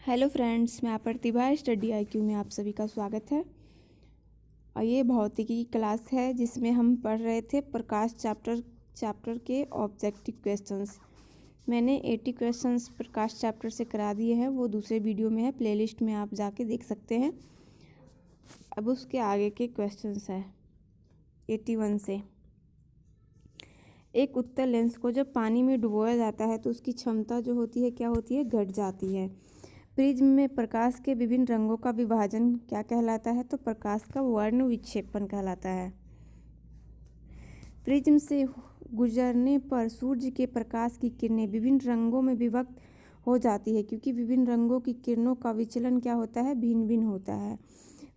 Hello friends, मैं प्रतिभा study IQ में आप सभी का स्वागत है। और ये भौतिकी की क्लास है जिसमें हम पढ़ रहे थे प्रकाश चैप्टर के ऑब्जेक्टिव क्वेश्चंस। मैंने 80 क्वेश्चंस प्रकाश चैप्टर से करा दिए हैं, वो दूसरे वीडियो में है, प्लेलिस्ट में आप जाके देख सकते हैं। अब उसके आगे के क्वेश्चंस है 81 से। एक उत्तल लेंस को जब पानी में डुबोया जाता है तो उसकी क्षमता जो होती है क्या होती है, घट जाती है। प्रिज्म में प्रकाश के विभिन्न रंगों का विभाजन क्या कहलाता है, तो प्रकाश का वर्ण विक्षेपण कहलाता है। प्रिज्म से गुजरने पर सूर्य के प्रकाश की किरणें विभिन्न रंगों में विभक्त हो जाती है, क्योंकि विभिन्न रंगों की किरणों का विचलन क्या होता है, भिन्न भिन्न होता है।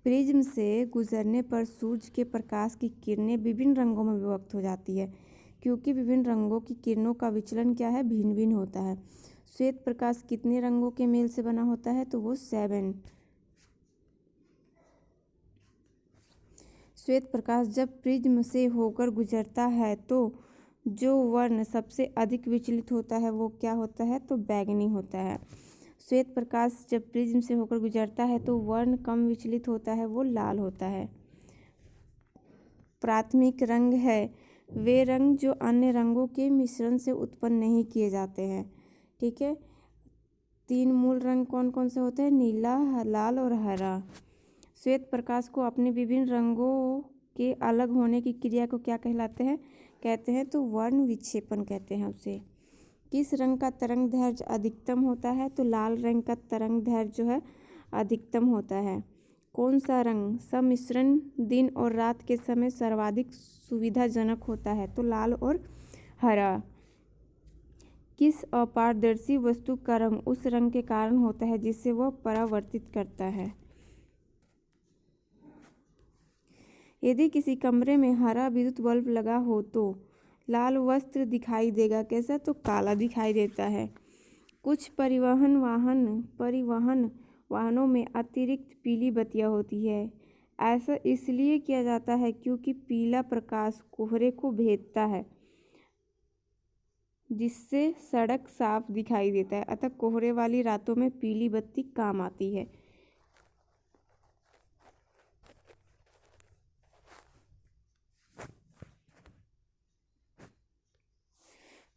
प्रिज्म से गुजरने पर सूर्य के प्रकाश की किरणें विभिन्न रंगों में विभक्त हो जाती है, क्योंकि विभिन्न रंगों की किरणों का विचलन क्या है, भिन्न भिन्न होता है। श्वेत प्रकाश कितने रंगों के मेल से बना होता है, तो वो 7। श्वेत प्रकाश जब प्रिज्म से होकर गुजरता है तो जो वर्ण सबसे अधिक विचलित होता है वो क्या होता है, तो बैंगनी होता है। श्वेत प्रकाश जब प्रिज्म से होकर गुजरता है तो वर्ण कम विचलित होता है, वो लाल होता है। प्राथमिक रंग है वे रंग जो अन्य रंगों के मिश्रण से उत्पन्न नहीं किए जाते हैं। ठीक है, 3 मूल रंग कौन कौन से होते हैं, नीला, लाल और हरा। श्वेत प्रकाश को अपने विभिन्न रंगों के अलग होने की क्रिया को क्या कहते हैं, तो वर्ण विक्षेपण कहते हैं उसे। किस रंग का तरंग दैर्घ्य अधिकतम होता है, तो लाल रंग का तरंग दैर्घ्य जो है अधिकतम होता है। कौन सा रंग सम्मिश्रण दिन और रात के समय सर्वाधिक सुविधाजनक होता है, तो लाल और हरा। किस अपारदर्शी वस्तु का रंग उस रंग के कारण होता है जिससे वह परावर्तित करता है। यदि किसी कमरे में हरा विद्युत बल्ब लगा हो तो लाल वस्त्र दिखाई देगा, कैसा, तो काला दिखाई देता है। कुछ परिवहन वाहनों में अतिरिक्त पीली बत्तियां होती है। ऐसा इसलिए किया जाता है क्योंकि पीला प्रकाश कोहरे को भेदता है, जिससे सड़क साफ दिखाई देता है, अतः कोहरे वाली रातों में पीली बत्ती काम आती है।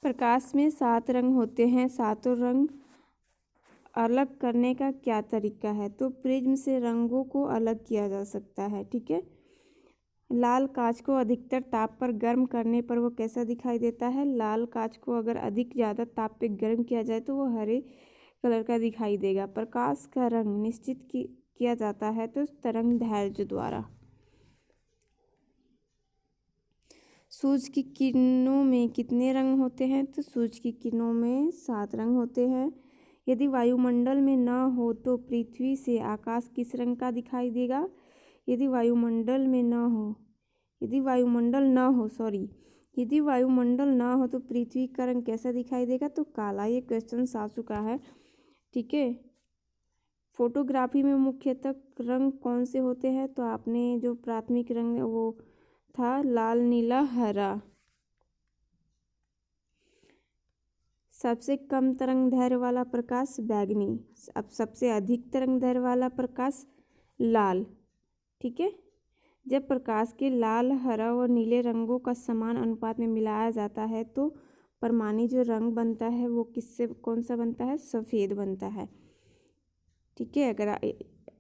प्रकाश में 7 रंग होते हैं, सातों रंग अलग करने का क्या तरीका है, तो प्रिज्म से रंगों को अलग किया जा सकता है। ठीक है, लाल कांच को अधिकतर ताप पर गर्म करने पर वो कैसा दिखाई देता है, लाल कांच को अगर अधिक ज़्यादा ताप पे गर्म किया जाए तो वो हरे कलर का दिखाई देगा। प्रकाश का रंग निश्चित किया जाता है तो तरंग दैर्घ्य द्वारा। सूर्य की किरणों में कितने रंग होते हैं, तो सूर्य की किरणों में 7 रंग होते हैं। यदि वायुमंडल में न हो तो पृथ्वी से आकाश किस रंग का दिखाई देगा, यदि वायुमंडल न हो तो पृथ्वी का रंग कैसा दिखाई देगा, तो काला। ये क्वेश्चन आ चुका है। ठीक है, फोटोग्राफी में मुख्यतः रंग कौन से होते हैं, तो आपने जो प्राथमिक रंग वो था लाल, नीला, हरा। सबसे कम तरंग दैर्घ्य वाला प्रकाश बैंगनी, अब सबसे अधिक तरंग दैर्घ्य वाला प्रकाश लाल। ठीक है, जब प्रकाश के लाल, हरा और नीले रंगों का समान अनुपात में मिलाया जाता है तो परमाणु जो रंग बनता है वो किससे कौन सा बनता है, सफ़ेद बनता है। ठीक है, अगर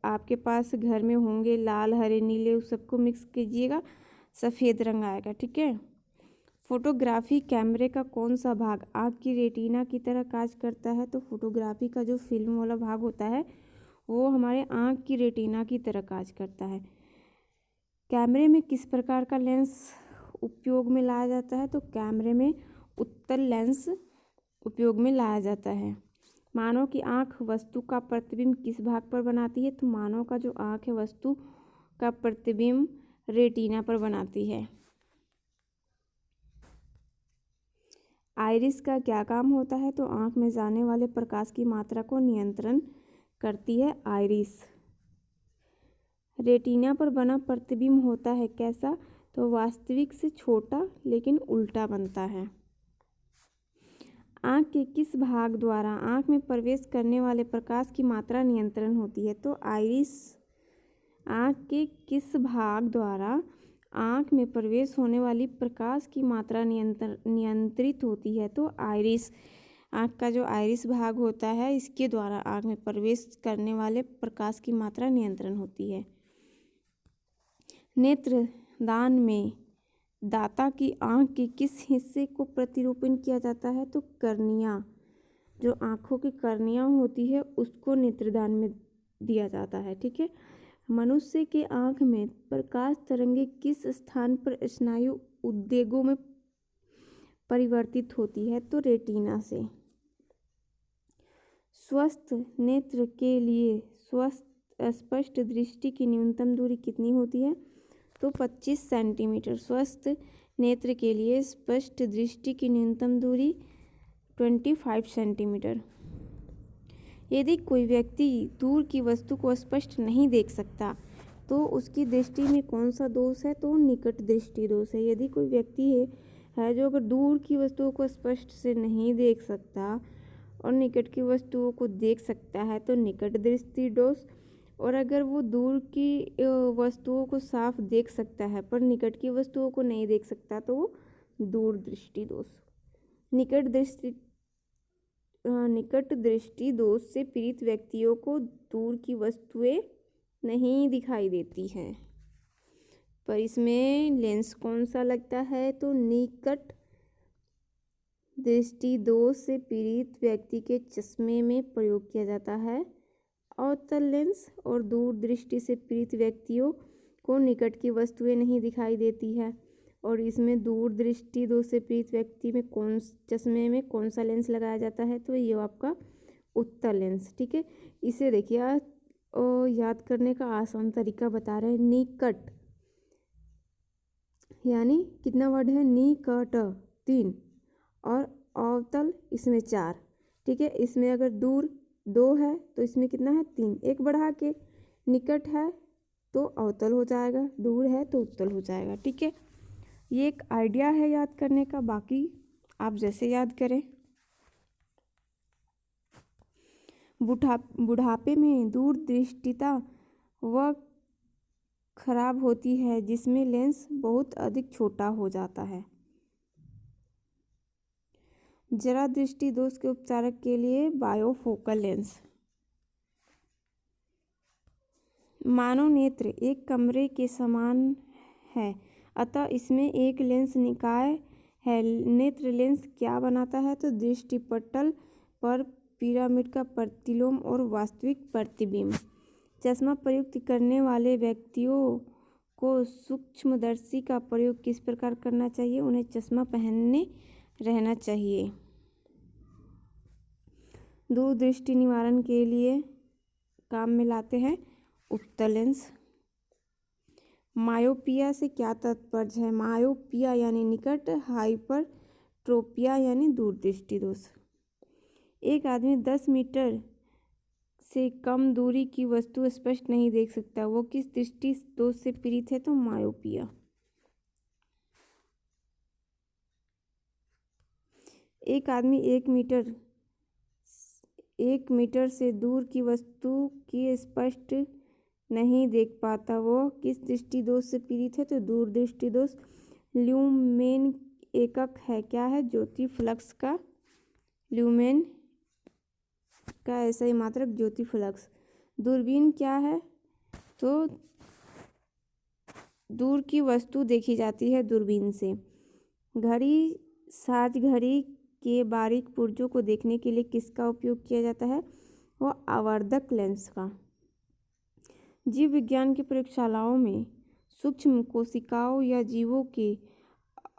आपके पास घर में होंगे लाल, हरे, नीले, उस सबको मिक्स कीजिएगा, सफ़ेद रंग आएगा। ठीक है, फोटोग्राफी कैमरे का कौन सा भाग आँख की रेटिना की तरह कार्य करता है, तो फोटोग्राफी का जो फिल्म वाला भाग होता है वो हमारे आँख की रेटिना की तरह कार्य करता है। कैमरे में किस प्रकार का लेंस उपयोग में लाया जाता है, तो कैमरे में उत्तल लेंस उपयोग में लाया जाता है। मानव की आँख वस्तु का प्रतिबिंब किस भाग पर बनाती है, तो मानव का जो आँख है वस्तु का प्रतिबिंब रेटिना पर बनाती है। आइरिस का क्या काम होता है, तो आँख में जाने वाले प्रकाश की मात्रा को नियंत्रण करती है आइरिस। रेटिना पर बना प्रतिबिंब होता है कैसा, तो वास्तविक से छोटा लेकिन उल्टा बनता है। आँख के किस भाग द्वारा आँख में प्रवेश करने वाले प्रकाश की मात्रा नियंत्रण होती है? तो आइरिस। आँख के किस भाग द्वारा आँख में प्रवेश होने वाली प्रकाश की मात्रा नियंत्रित होती है? तो आइरिस। आँख का जो आइरिस भाग होता है, इसके द्वारा आँख में प्रवेश करने वाले प्रकाश की मात्रा नियंत्रण होती है। नेत्रदान में दाता की आँख के किस हिस्से को प्रतिरूपण किया जाता है? तो कर्निया। जो आँखों की कर्निया होती है उसको नेत्रदान में दिया जाता है। ठीक है। मनुष्य के आँख में प्रकाश तरंगे किस स्थान पर स्नायु उद्वेगों में परिवर्तित होती है? तो रेटिना से। स्वस्थ नेत्र के लिए स्पष्ट दृष्टि की न्यूनतम दूरी कितनी होती है? तो 25 सेंटीमीटर। स्वस्थ नेत्र के लिए स्पष्ट दृष्टि की न्यूनतम दूरी 25 सेंटीमीटर। यदि कोई व्यक्ति दूर की वस्तु को स्पष्ट नहीं देख सकता तो उसकी दृष्टि में कौन सा दोष है? तो निकट दृष्टि दोष है। यदि कोई व्यक्ति है जो अगर दूर की वस्तुओं को स्पष्ट से नहीं देख सकता और निकट की वस्तुओं को देख सकता है तो निकट दृष्टि दोष, और अगर वो दूर की वस्तुओं को साफ देख सकता है पर निकट की वस्तुओं को नहीं देख सकता तो वो दूर दृष्टि दोष। निकट दृष्टि दोष से पीड़ित व्यक्तियों को दूर की वस्तुएं नहीं दिखाई देती हैं, पर इसमें लेंस कौन सा लगता है? तो निकट दृष्टि दोष से पीड़ित व्यक्ति के चश्मे में प्रयोग किया जाता है अवतल लेंस, और दूर दृष्टि से पीड़ित व्यक्तियों को निकट की वस्तुएं नहीं दिखाई देती है, और इसमें दूर दृष्टि दोष से पीड़ित व्यक्ति में चश्मे में कौन सा लेंस लगाया जाता है? तो ये आपका उत्तल लेंस। ठीक है। इसे देखिए याद करने का आसान तरीका बता रहे हैं। निकट यानी कितना वर्ड है? निकट 3 और अवतल इसमें 4। ठीक है। इसमें अगर दूर 2 है तो इसमें कितना है? 3। एक बढ़ा के निकट है तो अवतल हो जाएगा, दूर है तो उत्तल हो जाएगा। ठीक है। ये एक आइडिया है याद करने का, बाकी आप जैसे याद करें। बुढ़ापे में दूरदृष्टिता वह खराब होती है जिसमें लेंस बहुत अधिक छोटा हो जाता है। जरा दृष्टि दोष के उपचार के लिए बायोफोकल लेंस। मानव नेत्र एक कमरे के समान है, अतः इसमें एक लेंस निकाय है। नेत्र लेंस क्या बनाता है? तो दृष्टिपटल पर पिरामिड का प्रतिलोम और वास्तविक प्रतिबिंब। चश्मा प्रयुक्त करने वाले व्यक्तियों को सूक्ष्मदर्शी का प्रयोग किस प्रकार करना चाहिए? उन्हें चश्मा पहनने रहना चाहिए। दूरदृष्टि निवारण के लिए काम में लाते हैं उत्तल लेंस। मायोपिया से क्या तात्पर्य है? मायोपिया यानी निकट, हाइपरट्रोपिया यानी दूरदृष्टि दोष। एक आदमी 10 मीटर से कम दूरी की वस्तु स्पष्ट नहीं देख सकता, वो किस दृष्टि दोष से पीड़ित है? तो मायोपिया। एक आदमी 1 मीटर से दूर की वस्तु की स्पष्ट नहीं देख पाता, वो किस दृष्टि दोष से पीड़ित है? तो दूर दृष्टि दोष। ल्यूमेन एकक है क्या है? ज्योति फ्लक्स का। ल्यूमेन का ऐसा ही मात्रक ज्योति फ्लक्स। दूरबीन क्या है? तो दूर की वस्तु देखी जाती है दूरबीन से। घड़ी साज घड़ी के बारीक पुर्जों को देखने के लिए किसका उपयोग किया जाता है? वो आवर्धक लेंस का। जीव विज्ञान की प्रयोगशालाओं में सूक्ष्म कोशिकाओं या जीवों के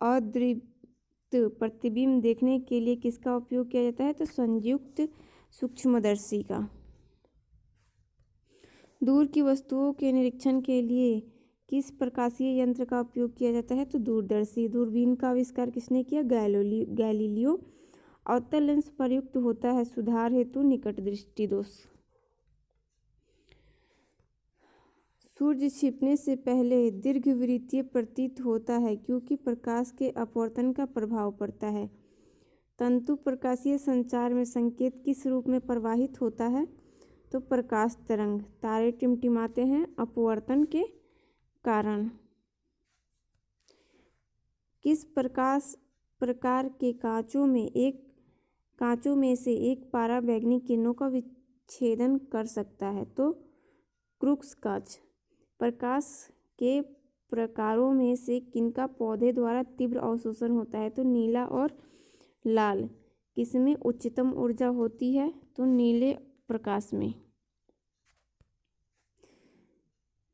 अदृश्य प्रतिबिंब देखने के लिए किसका उपयोग किया जाता है? तो संयुक्त सूक्ष्मदर्शी का। दूर की वस्तुओं के निरीक्षण के लिए किस प्रकाशीय यंत्र का उपयोग किया जाता है? तो दूरदर्शी। दूरबीन का आविष्कार किसने किया? गैलीलियो। अवतल लेंस प्रयुक्त होता है सुधार हेतु निकट दृष्टि दोष। सूर्य छिपने से पहले दीर्घवृत्तीय प्रतीत होता है क्योंकि प्रकाश के अपवर्तन का प्रभाव पड़ता है। तंतु प्रकाशीय संचार में संकेत किस रूप में प्रवाहित होता है? तो प्रकाश तरंग। तारे टिमटिमाते हैं अपवर्तन के कारण। किस प्रकार के कांचों में से एक पराबैंगनी किरणों का विच्छेदन कर सकता है? तो क्रूक्स कांच। प्रकाश के प्रकारों में से किनका पौधे द्वारा तीव्र अवशोषण होता है? तो नीला और लाल। किसमें उच्चतम ऊर्जा होती है? तो नीले प्रकाश में।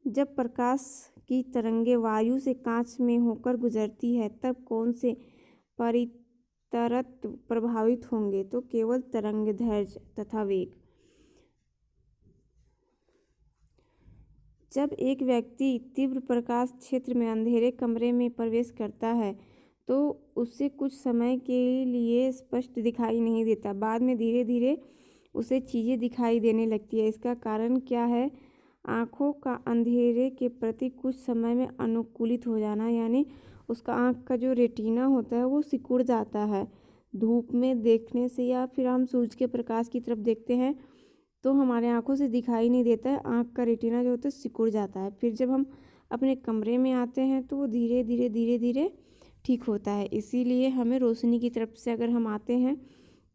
जब प्रकाश की तरंगें वायु से कांच में होकर गुजरती है तब कौन से परितरत प्रभावित होंगे? तो केवल तरंगदैर्घ्य तथा वेग। जब एक व्यक्ति तीव्र प्रकाश क्षेत्र में अंधेरे कमरे में प्रवेश करता है तो उसे कुछ समय के लिए स्पष्ट दिखाई नहीं देता। बाद में धीरे धीरे उसे चीज़ें दिखाई देने लगती है। इसका कारण क्या है? आँखों का अंधेरे के प्रति कुछ समय में अनुकूलित हो जाना, यानी उसका आँख का जो रेटिना होता है वो सिकुड़ जाता है। धूप में देखने से या फिर हम सूरज के प्रकाश की तरफ देखते हैं तो हमारे आँखों से दिखाई नहीं देता है, आँख का रेटिना जो होता है सिकुड़ जाता है। फिर जब हम अपने कमरे में आते हैं तो वो धीरे धीरे ठीक होता है। इसीलिए हमें रोशनी की तरफ से अगर हम आते हैं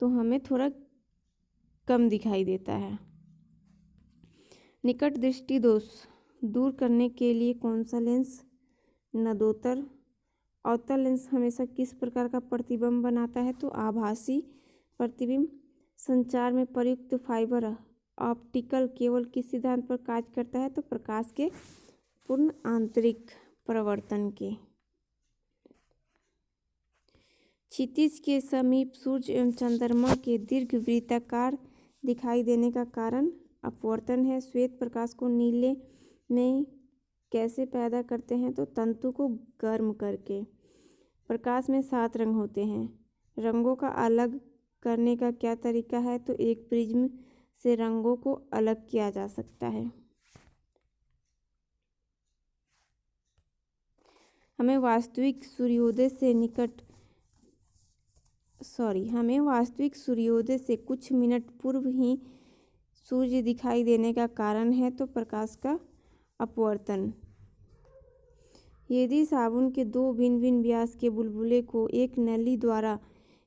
तो हमें थोड़ा कम दिखाई देता है। निकट दृष्टि दोष दूर करने के लिए कौन सा लेंस नदोत्तर अवतल लेंस हमेशा किस प्रकार का प्रतिबिंब बनाता है? तो आभासी प्रतिबिंब। संचार में प्रयुक्त फाइबर ऑप्टिकल केवल किस सिद्धांत पर कार्य करता है? तो प्रकाश के पूर्ण आंतरिक प्रवर्तन के। क्षितिज के समीप सूर्य एवं चंद्रमा के दीर्घ वृत्ताकार दिखाई देने का कारण अपवर्तन है। श्वेत प्रकाश को नीले में कैसे पैदा करते हैं? तो तंतु को गर्म करके। प्रकाश में 7 रंग होते हैं। रंगों का अलग करने का क्या तरीका है? तो एक प्रिज्म से रंगों को अलग किया जा सकता है। हमें वास्तविक सूर्योदय से कुछ मिनट पूर्व ही सूर्य दिखाई देने का कारण है तो प्रकाश का अपवर्तन। यदि साबुन के 2 भिन्न भिन्न व्यास के बुलबुले को एक नली द्वारा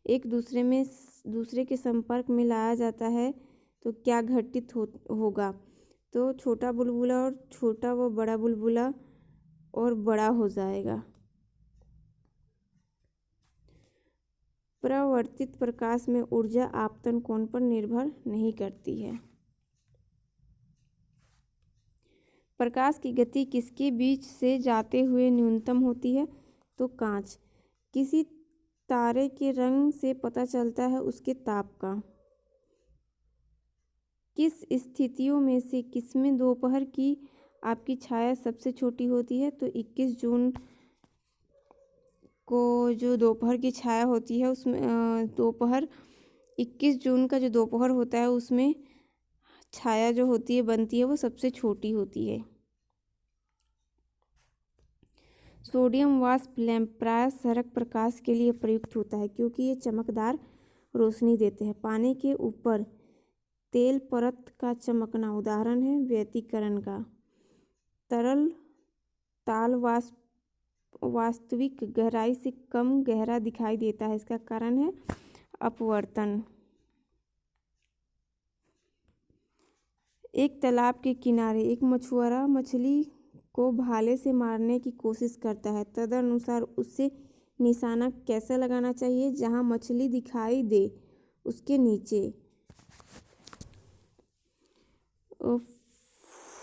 एक दूसरे के संपर्क में लाया जाता है तो क्या घटित होगा? तो छोटा बुलबुला और छोटा व बड़ा बुलबुला और बड़ा हो जाएगा। परावर्तित प्रकाश में ऊर्जा आपतन कोण पर निर्भर नहीं करती है। प्रकाश की गति किसके बीच से जाते हुए न्यूनतम होती है? तो कांच। किसी तारे के रंग से पता चलता है उसके ताप का। किस स्थितियों में से किसमें दोपहर की आपकी छाया सबसे छोटी होती है? तो 21 जून को जो दोपहर की छाया होती है उसमें 21 जून का जो दोपहर होता है उसमें छाया जो होती है बनती है वो सबसे छोटी होती है। सोडियम वाष्प लैंप प्रायः सड़क प्रकाश के लिए प्रयुक्त होता है क्योंकि ये चमकदार रोशनी देते हैं। पानी के ऊपर तेल परत का चमकना उदाहरण है व्यतिकरण का। तरल ताल वास्तविक गहराई से कम गहरा दिखाई देता है, इसका कारण है अपवर्तन। एक तालाब के किनारे एक मछुआरा मछली को भाले से मारने की कोशिश करता है। तदनुसार उसे निशाना कैसे लगाना चाहिए? जहां मछली दिखाई दे उसके नीचे।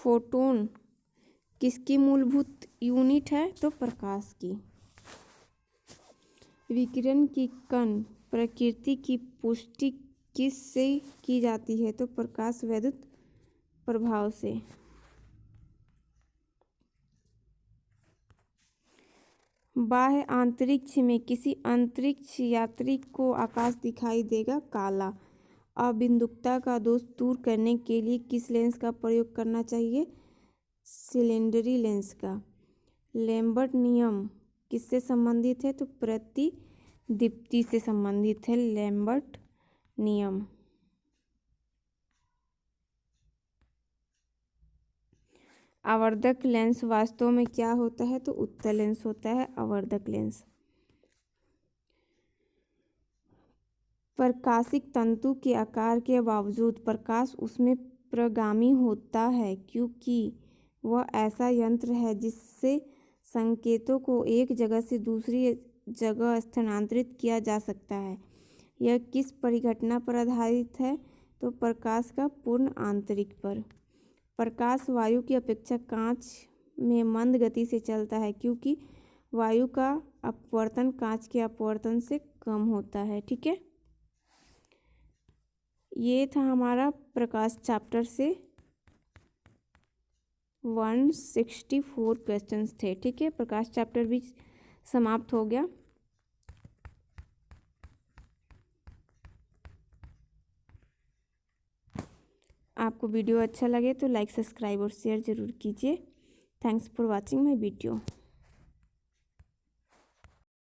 फोटोन किसकी मूलभूत यूनिट है? तो प्रकाश की। विकिरण की कण प्रकृति की पुष्टि किससे की जाती है? तो प्रकाश वैद्युत प्रभाव से। बाह्य अंतरिक्ष में किसी अंतरिक्ष यात्री को आकाश दिखाई देगा काला। अबिंदुकता का दोष दूर करने के लिए किस लेंस का प्रयोग करना चाहिए? सिलेंडरी लेंस का। लैम्बर्ट नियम किससे संबंधित है? तो प्रतिबिंब दीप्ति से संबंधित है, लैम्बर्ट नियम। आवर्धक लेंस वास्तव में क्या होता है? तो उत्तल लेंस होता है आवर्धक लेंस। प्रकाशिक तंतु के आकार के बावजूद प्रकाश उसमें प्रगामी होता है क्योंकि वह ऐसा यंत्र है जिससे संकेतों को एक जगह से दूसरी जगह स्थानांतरित किया जा सकता है। यह किस परिघटना पर आधारित है? तो प्रकाश का पूर्ण आंतरिक पर। प्रकाश वायु की अपेक्षा कांच में मंद गति से चलता है क्योंकि वायु का अपवर्तन कांच के अपवर्तन से कम होता है। ठीक है, ये था हमारा प्रकाश चैप्टर से 164 क्वेश्चंस थे। ठीक है, प्रकाश चैप्टर भी समाप्त हो गया। आपको वीडियो अच्छा लगे तो लाइक, सब्सक्राइब और शेयर ज़रूर कीजिए। Thanks for watching my video.